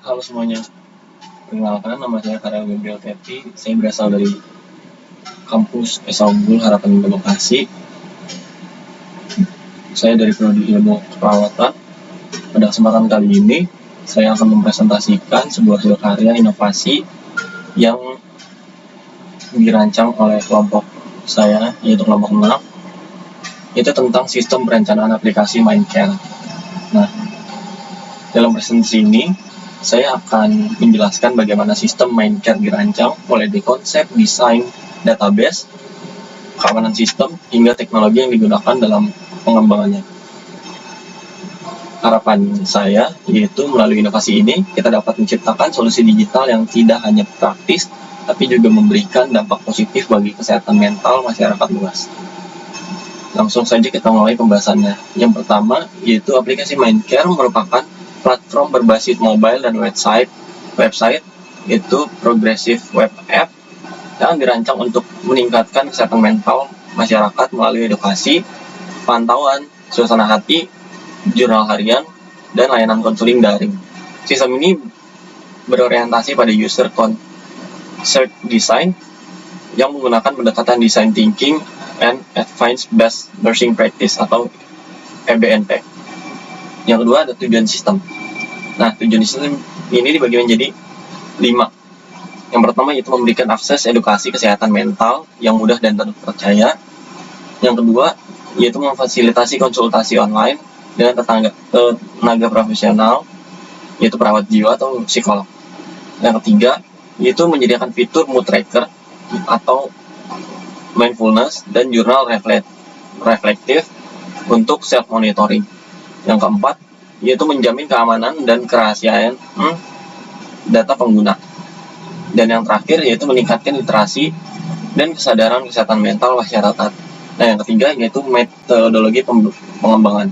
Halo semuanya, perkenalkan nama saya Karel Gabriel Teti. Saya berasal dari kampus Esa Unggul Harapan Demokrasi. Saya dari Prodi Ilmu Keperawatan. Pada kesempatan kali ini, saya akan mempresentasikan sebuah hasil karya inovasi yang dirancang oleh kelompok saya, yaitu kelompok 6. Itu tentang sistem perencanaan aplikasi Mindcare. Nah, dalam presentasi ini, saya akan menjelaskan bagaimana sistem Mindcare dirancang, mulai dari konsep, desain, database, keamanan sistem, hingga teknologi yang digunakan dalam pengembangannya. Harapan saya yaitu melalui inovasi ini kita dapat menciptakan solusi digital yang tidak hanya praktis, tapi juga memberikan dampak positif bagi kesehatan mental masyarakat luas. Langsung saja kita mulai pembahasannya. Yang pertama yaitu aplikasi Mindcare merupakan platform berbasis mobile dan website yaitu progressive web app yang dirancang untuk meningkatkan kesehatan mental masyarakat melalui edukasi, pantauan, suasana hati, jurnal harian, dan layanan konseling daring. Sistem ini berorientasi pada user-centered design yang menggunakan pendekatan design thinking and evidence-based nursing practice atau EBNP. Yang kedua ada tujuan sistem. Nah, tujuan sistem ini dibagi menjadi 5. Yang pertama yaitu memberikan akses edukasi kesehatan mental yang mudah dan terpercaya. Yang kedua yaitu memfasilitasi konsultasi online dengan tenaga profesional, yaitu perawat jiwa atau psikolog. Yang ketiga yaitu menyediakan fitur mood tracker atau mindfulness dan jurnal reflektif untuk self monitoring. Yang keempat yaitu menjamin keamanan dan kerahasiaan data pengguna. Dan yang terakhir yaitu meningkatkan literasi dan kesadaran kesehatan mental masyarakat. Nah, yang ketiga yaitu metodologi pengembangan.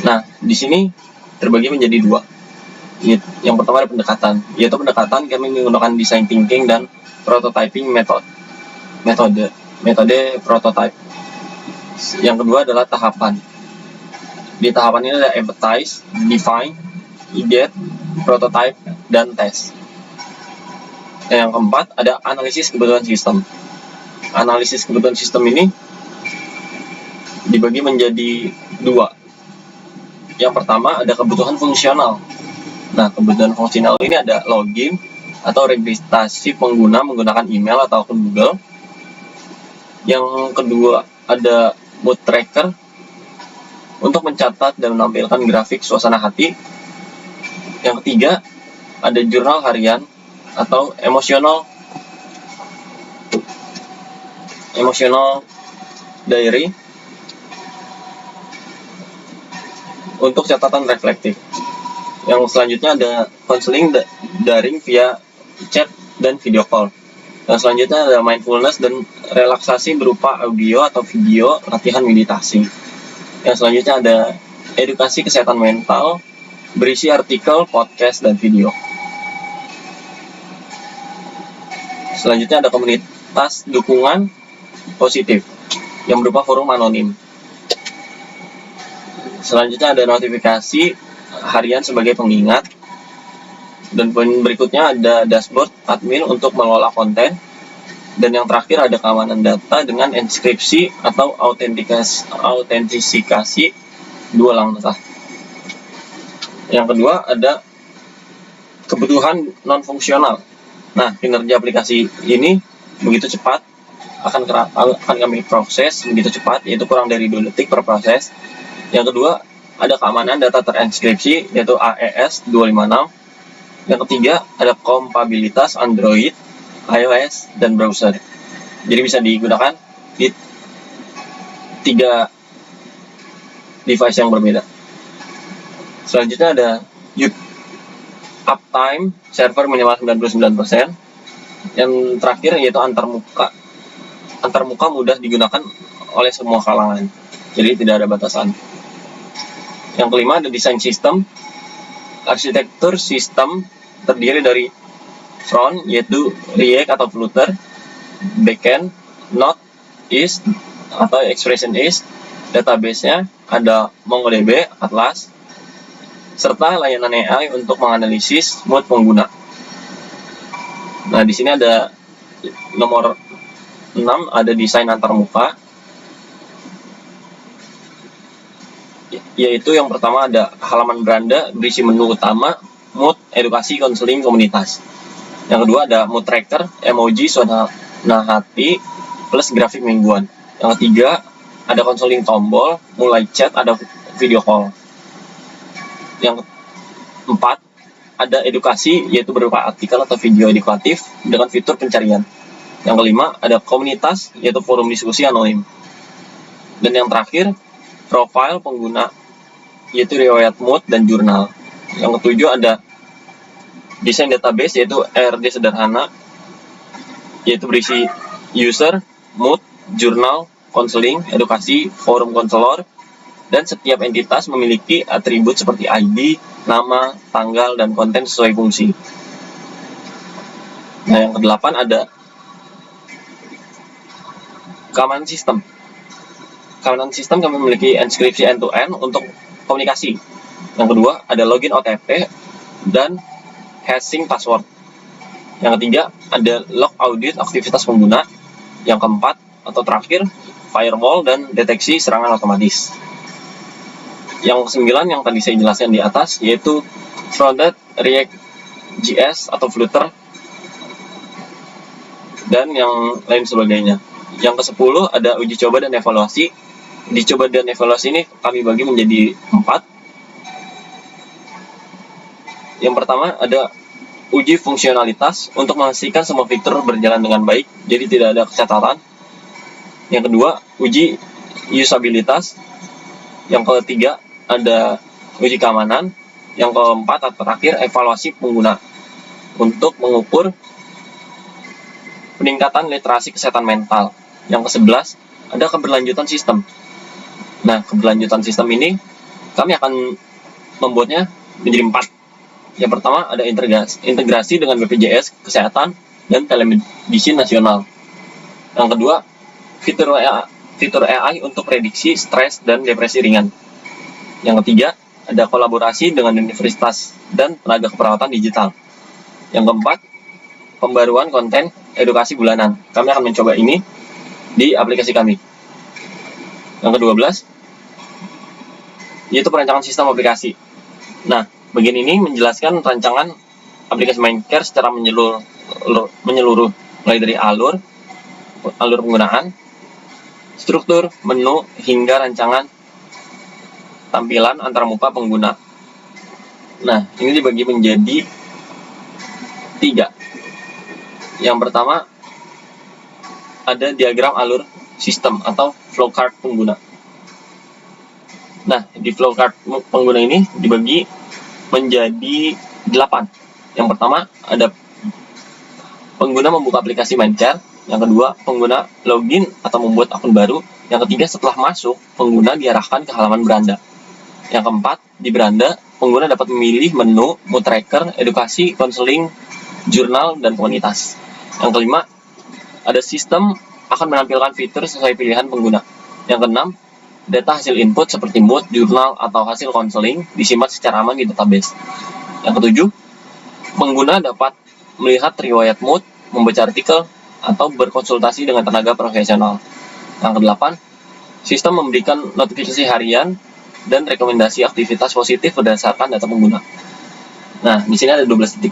Nah, di sini terbagi menjadi 2. Yang pertama ada pendekatan, yaitu pendekatan kami menggunakan design thinking dan prototyping metode prototype. Yang kedua adalah tahapan. Di tahapan ini ada empathize, define, ideate, prototype, dan test. Yang keempat ada analisis kebutuhan sistem. Analisis kebutuhan sistem ini dibagi menjadi 2. Yang pertama ada kebutuhan fungsional. Nah, kebutuhan fungsional ini ada login atau registrasi pengguna menggunakan email atau akun Google. Yang kedua ada mood tracker untuk mencatat dan menampilkan grafik suasana hati. Yang ketiga ada jurnal harian atau emotional diary untuk catatan reflektif. Yang selanjutnya ada konseling daring via chat dan video call. Yang selanjutnya ada mindfulness dan relaksasi berupa audio atau video latihan meditasi. Yang selanjutnya ada edukasi kesehatan mental berisi artikel, podcast, dan video. Selanjutnya ada komunitas dukungan positif yang berupa forum anonim. Selanjutnya ada notifikasi harian sebagai pengingat. Dan poin berikutnya ada dashboard admin untuk mengelola konten. Dan yang terakhir ada keamanan data dengan enkripsi atau autentifikasi 2 langkah. Yang kedua ada kebutuhan non-fungsional. Nah, kinerja aplikasi ini begitu cepat akan kami proses begitu cepat, yaitu kurang dari 2 detik per proses. Yang kedua ada keamanan data terenkripsi, yaitu AES 256. Yang ketiga ada kompatibilitas Android, iOS, dan browser. Jadi bisa digunakan di 3 device yang berbeda. Selanjutnya ada uptime server minimal 99%. Yang terakhir yaitu antarmuka mudah digunakan oleh semua kalangan. Jadi tidak ada batasan. Yang kelima ada desain sistem. Arsitektur sistem terdiri dari front yaitu React atau Flutter, backend Node, is atau Expression is, database-nya ada MongoDB, Atlas, serta layanan AI untuk menganalisis mood pengguna. Nah, di sini ada nomor 6, ada desain antarmuka, yaitu yang pertama ada halaman beranda berisi menu utama, mood, edukasi, konseling, komunitas. Yang kedua ada mood tracker, emoji, suasana hati, plus grafik mingguan. Yang ketiga ada konseling tombol, mulai chat, ada video call. Yang keempat ada edukasi, yaitu berupa artikel atau video edukatif dengan fitur pencarian. Yang kelima ada komunitas, yaitu forum diskusi anonim. Dan yang terakhir profil pengguna, yaitu riwayat mood dan jurnal. Yang ketujuh ada desain database, yaitu ERD sederhana, yaitu berisi user, mood, jurnal, konseling, edukasi, forum konselor, dan setiap entitas memiliki atribut seperti ID, nama, tanggal, dan konten sesuai fungsi. Nah, yang kedelapan ada keamanan sistem. Keamanan sistem kami memiliki enkripsi end-to-end untuk komunikasi. Yang kedua ada login OTP dan hashing password. Yang ketiga ada log audit aktivitas pengguna. Yang keempat atau terakhir firewall dan deteksi serangan otomatis. Yang kesembilan yang tadi saya jelaskan di atas, yaitu Frontend, React.js atau Flutter, dan yang lain sebagainya. Yang ke-10 ada uji coba dan evaluasi. Uji coba dan evaluasi ini kami bagi menjadi 4. Yang pertama ada uji fungsionalitas untuk memastikan semua fitur berjalan dengan baik, jadi tidak ada kecacatan. Yang kedua uji usabilitas. Yang ketiga ada uji keamanan. Yang keempat atau terakhir evaluasi pengguna untuk mengukur peningkatan literasi kesehatan mental. Yang ke-11 ada keberlanjutan sistem. Nah, keberlanjutan sistem ini kami akan membuatnya menjadi 4. Yang pertama ada integrasi dengan BPJS Kesehatan dan telemedicine nasional. Yang kedua fitur AI untuk prediksi stres dan depresi ringan. Yang ketiga ada kolaborasi dengan universitas dan tenaga keperawatan digital. Yang keempat pembaruan konten edukasi bulanan. Kami akan mencoba ini di aplikasi kami. Yang ke-12 yaitu perancangan sistem aplikasi. Nah, bagian ini menjelaskan rancangan aplikasi Mindcare secara menyeluruh, mulai dari alur penggunaan, struktur, menu, hingga rancangan tampilan antarmuka pengguna. Nah, ini dibagi menjadi 3. Yang pertama ada diagram alur sistem atau flowchart pengguna. Nah, di flowchart pengguna ini dibagi menjadi 8. Yang pertama ada pengguna membuka aplikasi Mindcare. Yang kedua pengguna login atau membuat akun baru. Yang ketiga setelah masuk pengguna diarahkan ke halaman beranda. Yang keempat di beranda pengguna dapat memilih menu, mood tracker, edukasi, konseling, jurnal, dan komunitas. Yang kelima ada sistem akan menampilkan fitur sesuai pilihan pengguna. Yang keenam data hasil input seperti mood, jurnal, atau hasil konseling disimpan secara aman di database. Yang ketujuh, pengguna dapat melihat riwayat mood, membaca artikel, atau berkonsultasi dengan tenaga profesional. Yang kedelapan, sistem memberikan notifikasi harian dan rekomendasi aktivitas positif berdasarkan data pengguna. Nah, di sini ada 12.2,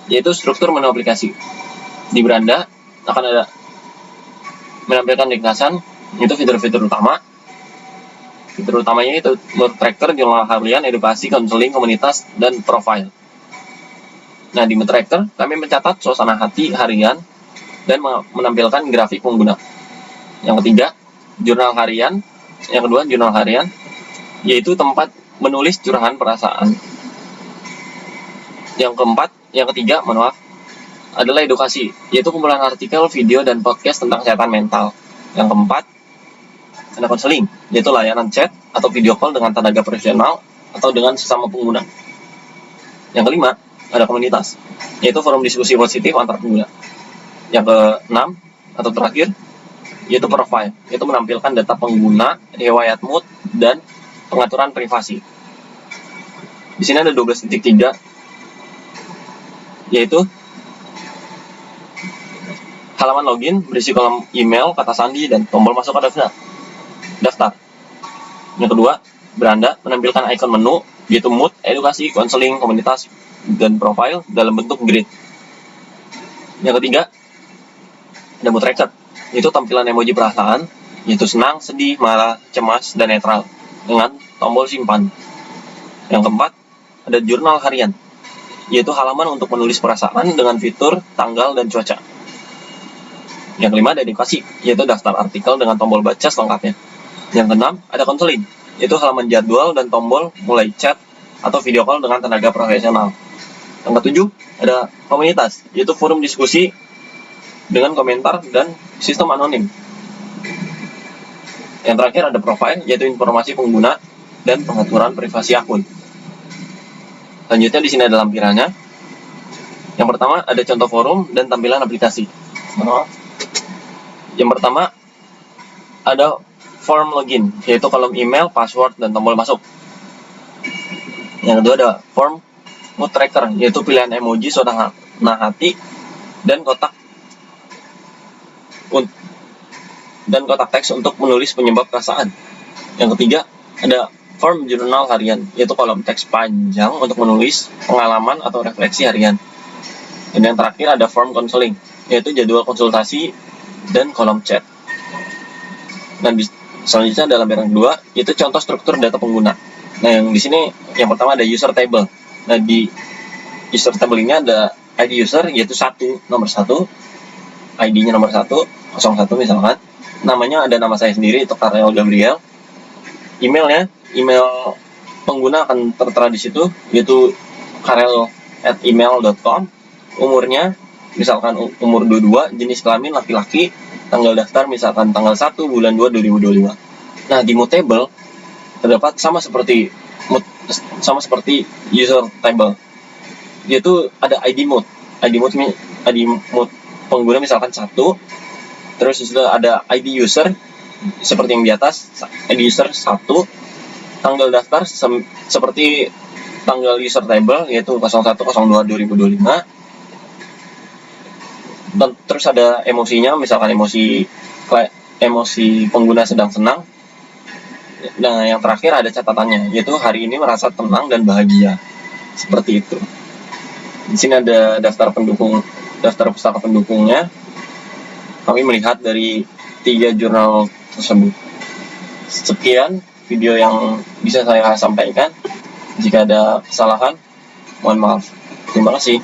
yaitu struktur menu aplikasi. Di beranda akan ada menampilkan ringkasan, itu fitur-fitur utama. Fitur utamanya itu mood tracker, jurnal harian, edukasi, konseling, komunitas, dan profile. Nah, di mood tracker kami mencatat suasana hati harian dan menampilkan grafik pengguna. Yang ketiga, jurnal harian. Yang kedua, jurnal harian, yaitu tempat menulis curahan perasaan. Yang ketiga, adalah edukasi, yaitu kumpulan artikel, video, dan podcast tentang kesehatan mental. Yang keempat, ada konseling, yaitu layanan chat atau video call dengan tenaga profesional atau dengan sesama pengguna. Yang kelima, ada komunitas, yaitu forum diskusi positif antar pengguna. Yang keenam, atau terakhir, yaitu profile, yaitu menampilkan data pengguna, riwayat mood, dan pengaturan privasi. Di sini ada 12.3, yaitu halaman login berisi kolom email, kata sandi, dan tombol masuk ke daftar. Yang kedua, beranda menampilkan ikon menu, yaitu mood, edukasi, konseling, komunitas, dan profile dalam bentuk grid. Yang ketiga, ada mood tracker, yaitu tampilan emoji perasaan, yaitu senang, sedih, marah, cemas, dan netral, dengan tombol simpan. Yang keempat, ada jurnal harian, yaitu halaman untuk menulis perasaan dengan fitur, tanggal, dan cuaca. Yang kelima, ada edukasi, yaitu daftar artikel dengan tombol baca selengkapnya. Yang keenam, ada konseling, yaitu halaman jadwal dan tombol mulai chat atau video call dengan tenaga profesional. Yang ketujuh, ada komunitas, yaitu forum diskusi dengan komentar dan sistem anonim. Yang terakhir, ada profile, yaitu informasi pengguna dan pengaturan privasi akun. Selanjutnya di sini ada lampirannya. Yang pertama, ada contoh forum dan tampilan aplikasi. Yang pertama, ada form login, yaitu kolom email, password, dan tombol masuk. Yang kedua, ada form mood tracker, yaitu pilihan emoji suasana hati dan kotak teks untuk menulis penyebab perasaan. Yang ketiga, ada form jurnal harian, yaitu kolom teks panjang untuk menulis pengalaman atau refleksi harian. Dan yang terakhir, ada form counseling, yaitu jadwal konsultasi dan kolom chat. Dan selanjutnya ada lampiran kedua, yaitu contoh struktur data pengguna. Nah, yang di sini yang pertama ada user table. Nah, di user table ini ada ID user, yaitu nomor 1, ID-nya nomor 1, 01 misalkan. Namanya ada nama saya sendiri, itu Karel Gabriel. Emailnya, email pengguna akan tertera di situ, yaitu karel@email.com. Umurnya misalkan umur 22, jenis kelamin laki-laki, tanggal daftar misalkan tanggal 1 bulan 2 2025. Nah, di mood table terdapat sama seperti user table, yaitu ada ID mood pengguna misalkan 1, terus sudah ada ID user seperti yang di atas, ID user 1, tanggal daftar seperti tanggal user table, yaitu 01/02 2025. Dan terus ada emosinya, misalkan emosi pengguna sedang senang. Nah, yang terakhir ada catatannya, yaitu hari ini merasa tenang dan bahagia. Seperti itu. Di sini ada daftar pustaka pendukungnya. Kami melihat dari 3 jurnal tersebut. Sekian video yang bisa saya sampaikan. Jika ada kesalahan, mohon maaf. Terima kasih.